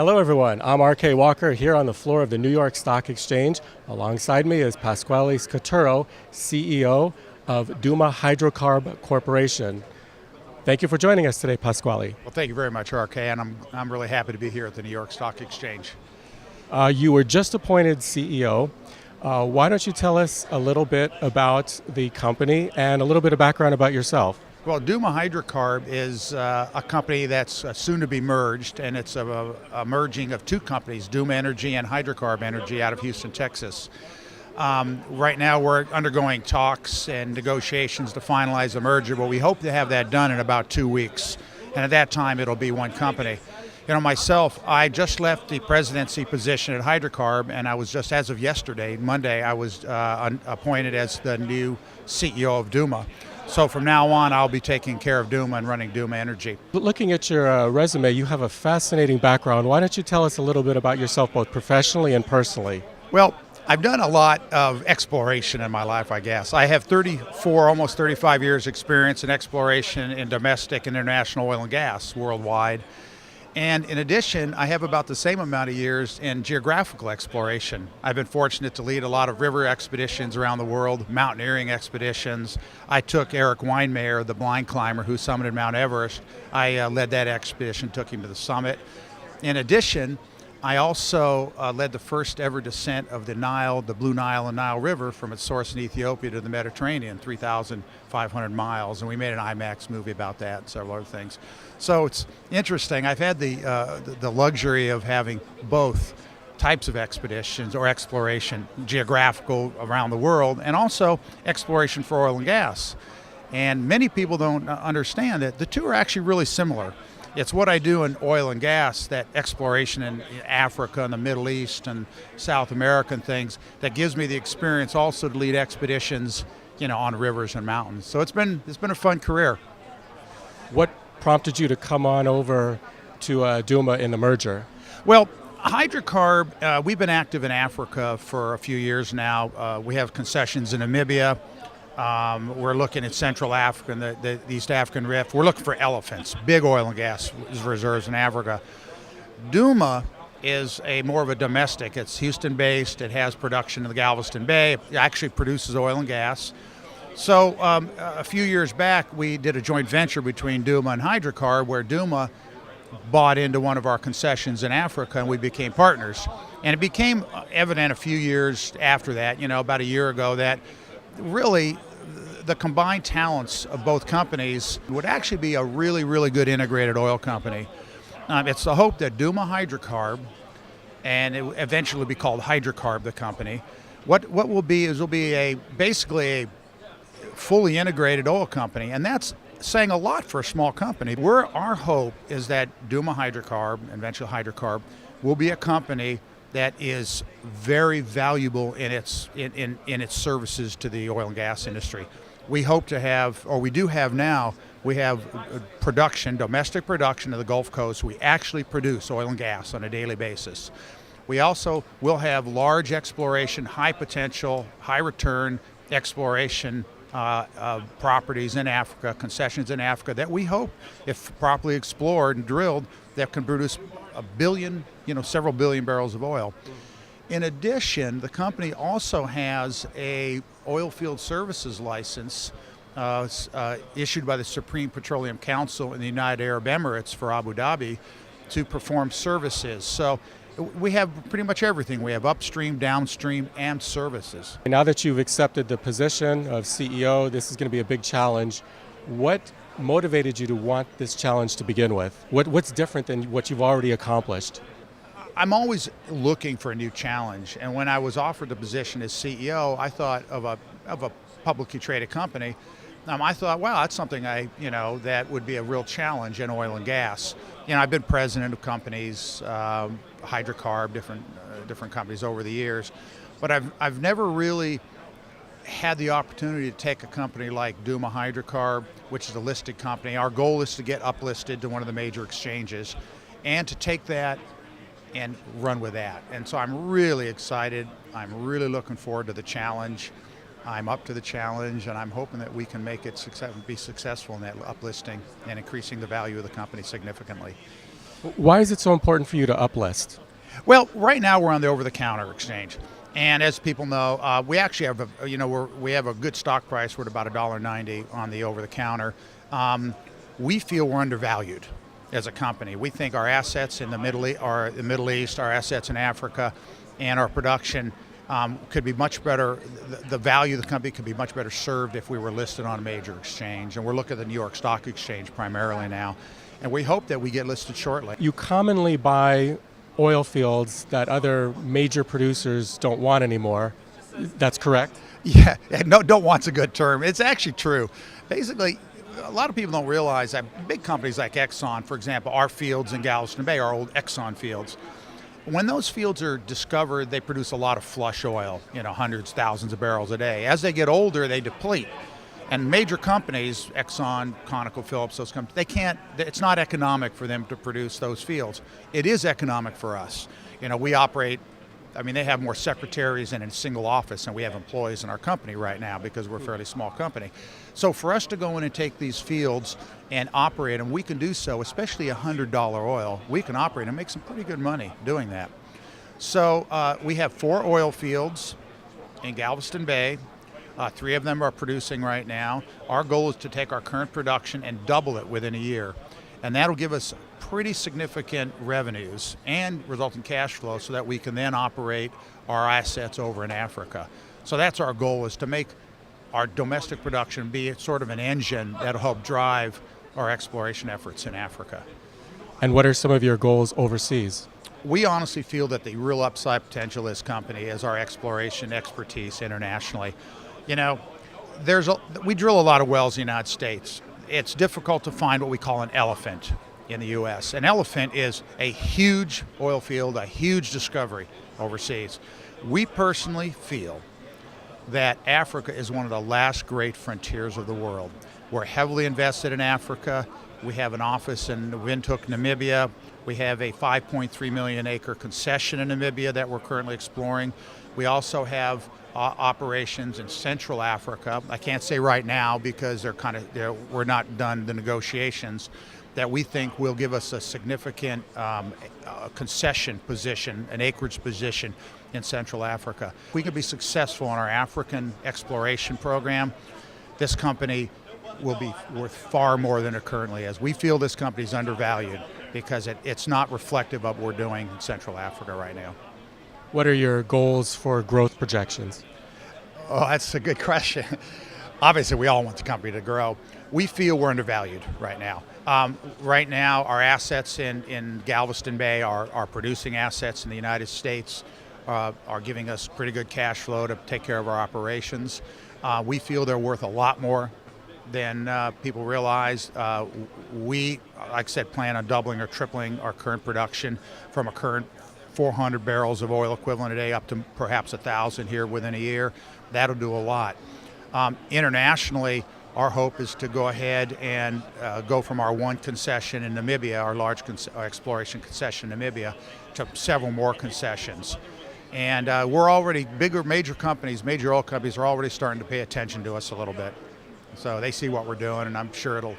Hello, everyone. I'm RK Walker here on the floor of the New York Stock Exchange. Alongside me is Pasquale Scatturo, CEO of Duma Hydrocarb Corporation. Thank you for joining us today, Pasquale. Well, thank you very much, RK, and I'm really happy to be here at the New York Stock Exchange. You were just appointed CEO. Why don't you tell us a little bit about the company and a little bit of background about yourself? Well, Duma Hydrocarb is a company that's soon to be merged, and it's a merging of two companies, Duma Energy and Hydrocarb Energy, out of Houston, Texas. Right now we're undergoing talks and negotiations to finalize the merger, but we hope to have that done in about 2 weeks. And at that time, it'll be one company. You know, myself, I just left the presidency position at Hydrocarb, and I was just, as of yesterday, Monday, I was appointed as the new CEO of Duma. So from now on, I'll be taking care of Duma and running Duma Energy. Looking at your resume, you have a fascinating background. Why don't you tell us a little bit about yourself, both professionally and personally? Well, I've done a lot of exploration in my life, I guess. I have 34, almost 35 years experience in exploration in domestic and international oil and gas worldwide. And in addition, I have about the same amount of years in geographical exploration. I've been fortunate to lead a lot of river expeditions around the world, mountaineering expeditions. I took Eric Weinmayer, the blind climber who summited Mount Everest. I led that expedition, took him to the summit. In addition, I also led the first ever descent of the Nile, the Blue Nile and Nile River from its source in Ethiopia to the Mediterranean, 3,500 miles, and we made an IMAX movie about that and several other things. So it's interesting. I've had the luxury of having both types of expeditions or exploration, geographical around the world, and also exploration for oil and gas. And many people don't understand that the two are actually really similar. It's what I do in oil and gas, that exploration in Africa and the Middle East and South America and things, that gives me the experience also to lead expeditions, you know, on rivers and mountains. So it's been a fun career. What prompted you to come on over to Duma in the merger? Well, Hydrocarb, we've been active in Africa for a few years now. We have concessions in Namibia. We're looking at Central Africa and the East African Rift. We're looking for elephants, big oil and gas reserves in Africa. Duma is more of a domestic. It's Houston-based. It has production in the Galveston Bay. It actually produces oil and gas. So a few years back, we did a joint venture between Duma and Hydrocarb, where Duma bought into one of our concessions in Africa, and we became partners. And it became evident a few years after that, you know, about a year ago, that really the combined talents of both companies would actually be a really, really good integrated oil company. It's the hope that Duma Hydrocarb, and it eventually will be called Hydrocarb, the company, what will be is will be basically a fully integrated oil company, and that's saying a lot for a small company. Our hope is that Duma Hydrocarb, eventually Hydrocarb, will be a company that is very valuable in its services to the oil and gas industry. We hope to have, or we do have now, we have production, domestic production of the Gulf Coast. We actually produce oil and gas on a daily basis. We also will have large exploration, high potential, high return exploration properties in Africa, concessions in Africa that we hope, if properly explored and drilled, that can produce several billion barrels of oil. In addition, the company also has a oil field services license issued by the Supreme Petroleum Council in the United Arab Emirates for Abu Dhabi to perform services. So we have pretty much everything. We have upstream, downstream, and services. Now that you've accepted the position of CEO, this is going to be a big challenge. What motivated you to want this challenge to begin with? What's different than what you've already accomplished? I'm always looking for a new challenge, and when I was offered the position as CEO, I thought of a publicly traded company. I thought, wow, that's something that would be a real challenge in oil and gas. You know, I've been president of companies, Hydrocarb, different companies over the years, but I've never really had the opportunity to take a company like Duma Hydrocarb, which is a listed company. Our goal is to get uplisted to one of the major exchanges, and to take that and run with that. And so I'm really excited. I'm really looking forward to the challenge. I'm up to the challenge, and I'm hoping that we can be successful in that uplisting and increasing the value of the company significantly. Why is it so important for you to uplist? Well, right now we're on the over-the-counter exchange, and as people know, we actually have we have a good stock price. We're at about $1.90 on the over-the-counter. We feel we're undervalued as a company. We think our assets in the Middle East, our assets in Africa, and our production could be much better. The value of the company could be much better served if we were listed on a major exchange, and we're looking at the New York Stock Exchange primarily now, and we hope that we get listed shortly. You commonly buy oil fields that other major producers don't want anymore. That's correct? Yeah, no, don't want's a good term. It's actually true. Basically, a lot of people don't realize that big companies like Exxon, for example, our fields in Galveston Bay, our old Exxon fields, when those fields are discovered, they produce a lot of flush oil, hundreds, thousands of barrels a day. As they get older, they deplete. And major companies, Exxon, ConocoPhillips, those companies, it's not economic for them to produce those fields. It is economic for us. We operate, they have more secretaries in a single office than we have employees in our company right now because we're a fairly small company. So for us to go in and take these fields and operate them, we can do so, especially $100 oil, we can operate and make some pretty good money doing that. So we have 4 oil fields in Galveston Bay. 3 of them are producing right now. Our goal is to take our current production and double it within a year. And that'll give us pretty significant revenues and resulting cash flow so that we can then operate our assets over in Africa. So that's our goal, is to make our domestic production be sort of an engine that'll help drive our exploration efforts in Africa. And what are some of your goals overseas? We honestly feel that the real upside potential of this company is our exploration expertise internationally. We drill a lot of wells in the United States. It's difficult to find what we call an elephant in the U.S. An elephant is a huge oil field, a huge discovery overseas. We personally feel that Africa is one of the last great frontiers of the world. We're heavily invested in Africa. We have an office in Windhoek, Namibia. We have a 5.3 million acre concession in Namibia that we're currently exploring. We also have operations in Central Africa. I can't say right now because we're not done the negotiations, that we think will give us a significant concession position, an acreage position in Central Africa. If we can be successful in our African exploration program, this company will be worth far more than it currently is. We feel this company is undervalued because it's not reflective of what we're doing in Central Africa right now. What are your goals for growth projections? Oh, that's a good question. Obviously, we all want the company to grow. We feel we're undervalued right now. Right now, our assets in Galveston Bay, our producing assets in the United States, are giving us pretty good cash flow to take care of our operations. We feel they're worth a lot more than people realize. We, like I said, plan on doubling or tripling our current production from a current 400 barrels of oil equivalent a day up to perhaps 1,000 here within a year. That'll do a lot. Internationally, our hope is to go ahead and go from our 1 concession in Namibia, our large exploration concession in Namibia, to several more concessions. And we're already, major oil companies are already starting to pay attention to us a little bit. So they see what we're doing, and I'm sure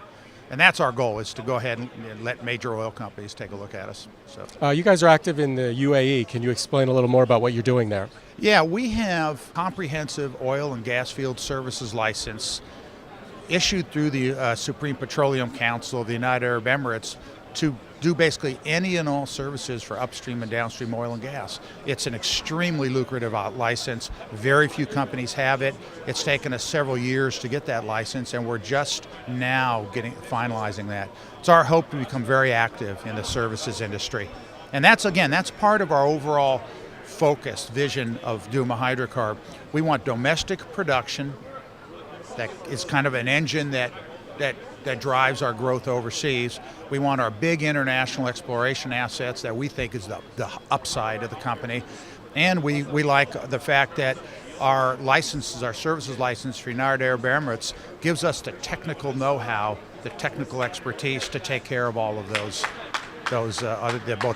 and that's our goal, is to go ahead and let major oil companies take a look at us. So You guys are active in the UAE. Can you explain a little more about what you're doing there? Yeah, we have comprehensive oil and gas field services license issued through the Supreme Petroleum Council of the United Arab Emirates to do basically any and all services for upstream and downstream oil and gas. It's an extremely lucrative license. Very few companies have it. It's taken us several years to get that license, and we're just now finalizing that. It's our hope to become very active in the services industry. And that's part of our overall focus, vision of Duma Hydrocarb. We want domestic production that is kind of an engine that drives our growth overseas. We want our big international exploration assets that we think is the upside of the company. And we like the fact that our licenses, our services license for United Arab Emirates, gives us the technical know-how, the technical expertise to take care of all of those both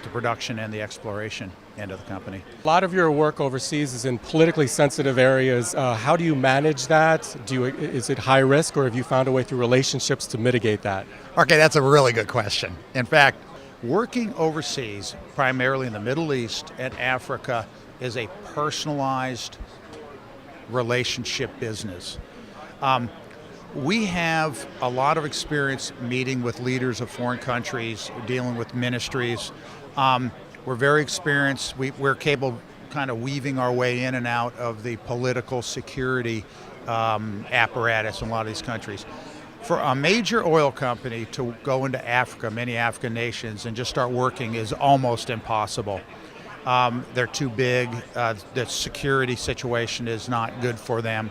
the production and the exploration end of the company. A lot of your work overseas is in politically sensitive areas. How do you manage that? Is it high risk, or have you found a way through relationships to mitigate that? Okay, that's a really good question. In fact, Working overseas, primarily in the Middle East and Africa, is a personalized relationship business. We have a lot of experience meeting with leaders of foreign countries, dealing with ministries. We're very experienced. We're capable of kind of weaving our way in and out of the political security apparatus in a lot of these countries. For a major oil company to go into Africa, many African nations, and just start working is almost impossible. They're too big. The security situation is not good for them.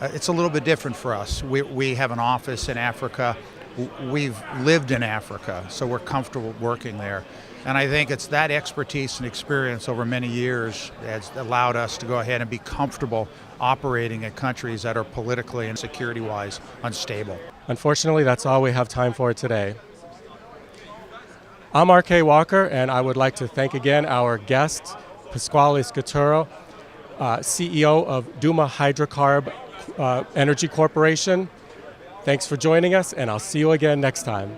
It's a little bit different for us. We have an office in Africa. We've lived in Africa, so we're comfortable working there. And I think it's that expertise and experience over many years that's allowed us to go ahead and be comfortable operating in countries that are politically and security-wise unstable. Unfortunately, that's all we have time for today. I'm R.K. Walker, and I would like to thank again our guest, Pasquale Scatturo, CEO of Duma Hydrocarb Energy Corporation. Thanks for joining us, and I'll see you again next time.